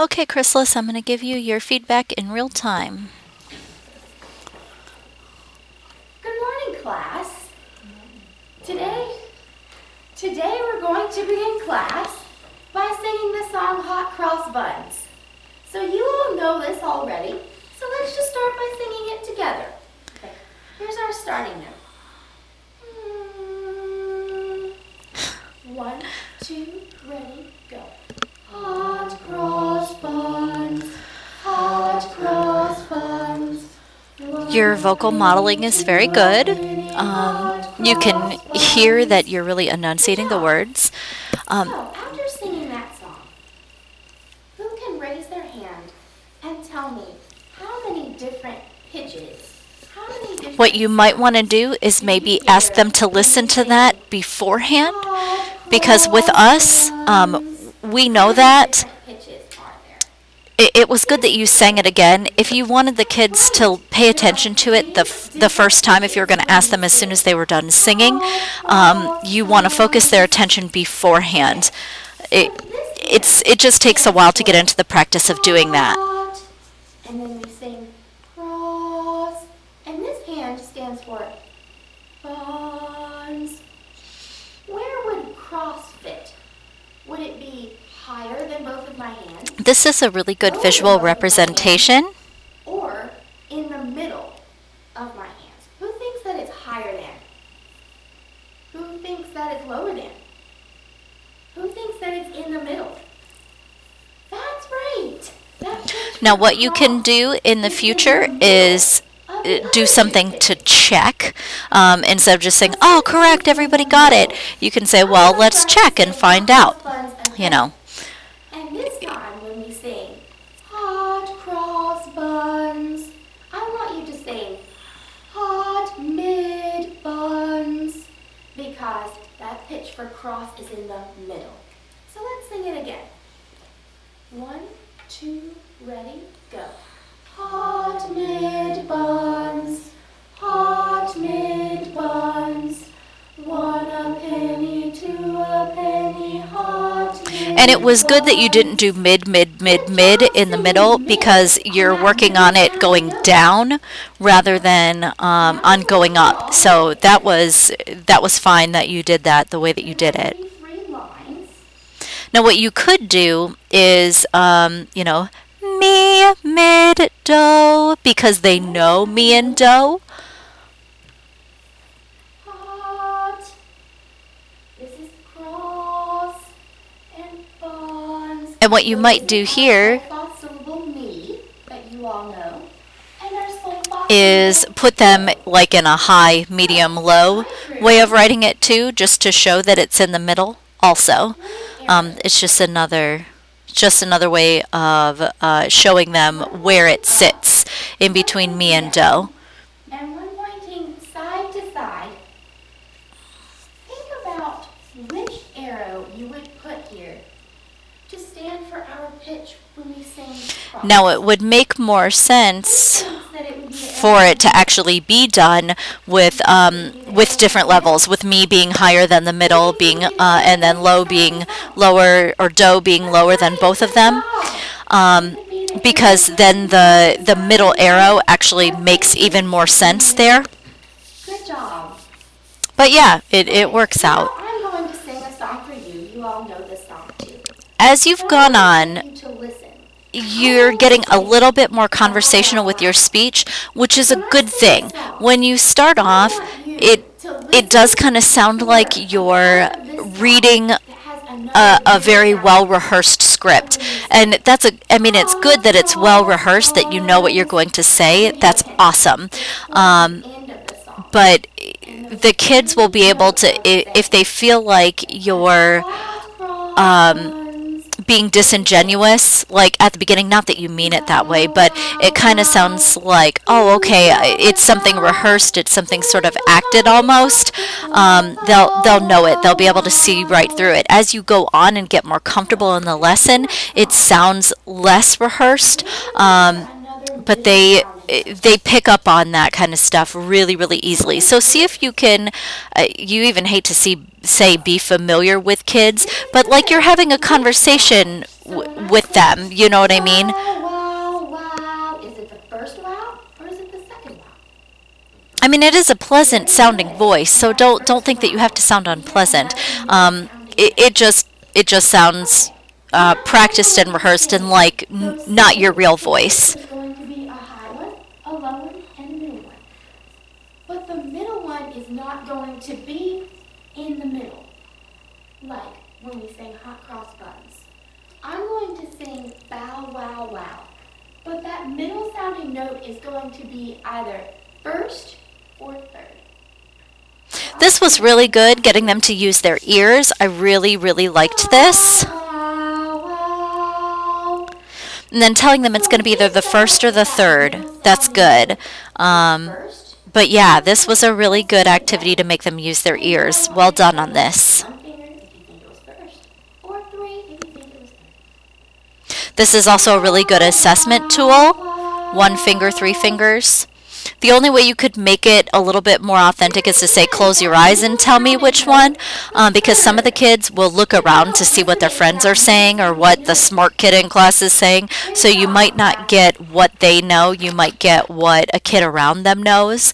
Okay, Chrysalis, I'm going to give you your feedback in real time. Good morning, class. Today we're going to begin class by singing the song Hot Cross Buns. So you all know this already, so let's just start by singing it together. Okay, here's our starting note. 1, 2, ready, go. Hot cross buns, hot cross buns. Your vocal modeling is very good. You can hear that you're really enunciating the words. So, after singing that song, who can raise their hand and tell me how many different pitches, What you might want to do is maybe ask them to listen to that beforehand, because with us, we know that. It was good that you sang it again. If you wanted the kids to pay attention to it the first time, if you were going to ask them as soon as they were done singing, you want to focus their attention beforehand. It just takes a while to get into the practice of doing that. And then we sing cross, and this hand stands for buns. Where would cross fit? Would it be higher than both of my hands? This is a really good visual representation. Or in the middle of my hands? Who thinks that it's higher than? Who thinks that it's lower than? Who thinks that it's in the middle? That's right. Now what you can do in the future is do something to check. Instead of just saying, oh, correct, everybody got it. You can say, well, let's check and find out, you know. And this time when we sing hot cross buns, I want you to sing hot mid buns, because that pitch for cross is in the middle. So let's sing it again. 1, 2, ready, go. Hot mid buns, hot mid buns, 1 a penny, 2 a penny, hot mid. And it was good that you didn't do mid in the middle, because you're working on it going down rather than on going up. So that was fine that you did that the way that you did it. Now what you could do is, you know, mi, mid, do, because they know mi and do. Hot. This is cross and buns. And what you might do here is put them like in a high, medium, low way of writing it too, just to show that it's in the middle also. It's just another way of showing them where it sits in between mi and do. And when pointing side to side, think about which arrow you would put here to stand for our pitch when we sing cross. Now it would make more sense for it to actually be done with different levels, with mi being higher than the middle being and then low being lower, or do being lower than both of them, because then the middle arrow actually makes even more sense there. Good job. But yeah, it works out. I'm going to sing a song for you. You all know this song too. As you've gone on, You to listen. you're getting a little bit more conversational with your speech, which is a good thing. When you start off, it does kind of sound like you're reading a very well-rehearsed script. And I mean, it's good that it's well-rehearsed, that you know what you're going to say. That's awesome. But the kids will be able to, if they feel like you're being disingenuous, like at the beginning, not that you mean it that way, but it kind of sounds like, oh, okay, it's something rehearsed, it's something sort of acted almost. They'll know it. They'll be able to see right through it. As you go on and get more comfortable in the lesson, it sounds less rehearsed, but they pick up on that kind of stuff really, really easily. So see if you can, you even hate to say be familiar with kids, but like you're having a conversation So when I with say, them. You know what I mean? wow, wow, wow, is it the first wow or is it the second wow? I mean, it is a pleasant sounding voice, so don't think that you have to sound unpleasant. It just sounds practiced and rehearsed and like not your real voice. There's going to be a high one, a low one, and a middle one. But the middle one is not going to be in the middle. Like when we sing hot cross buns. I'm going to sing bow wow wow. But that middle sounding note is going to be either first or third. This was really good, getting them to use their ears. I really, really liked this. Wow, wow. And then telling them it's going to be either the first or the third. That's good. First, But yeah, this was a really good activity to make them use their ears. Well done on this. one finger if you think it was first, or three if you think it was third. This is also a really good assessment tool. One finger, three fingers. The only way you could make it a little bit more authentic is to say close your eyes and tell me which one, because some of the kids will look around to see what their friends are saying or what the smart kid in class is saying, so you might not get what they know, you might get what a kid around them knows.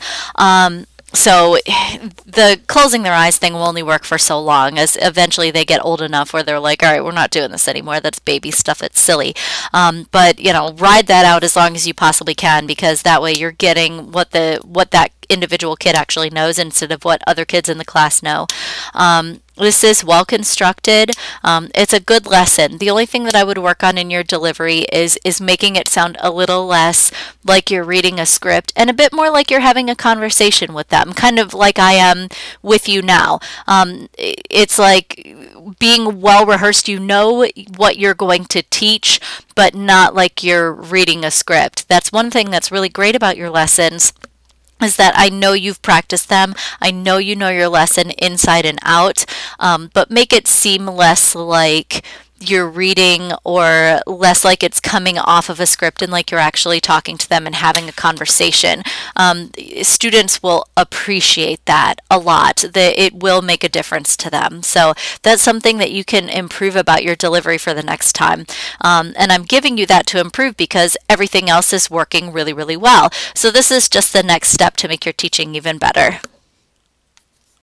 So the closing their eyes thing will only work for so long, as eventually they get old enough where they're like, all right, we're not doing this anymore. That's baby stuff. It's silly. But, you know, ride that out as long as you possibly can, because that way you're getting what that individual kid actually knows instead of what other kids in the class know. This is well constructed. It's a good lesson. The only thing that I would work on in your delivery is making it sound a little less like you're reading a script and a bit more like you're having a conversation with them, kind of like I am with you now. It's like being well rehearsed. You know what you're going to teach, but not like you're reading a script. That's one thing that's really great about your lessons, is that I know you've practiced them. I know you know your lesson inside and out, but make it seem less like you're reading or less like it's coming off of a script and like you're actually talking to them and having a conversation. Students will appreciate that a lot. It will make a difference to them. So that's something that you can improve about your delivery for the next time. And I'm giving you that to improve because everything else is working really, really well. So this is just the next step to make your teaching even better.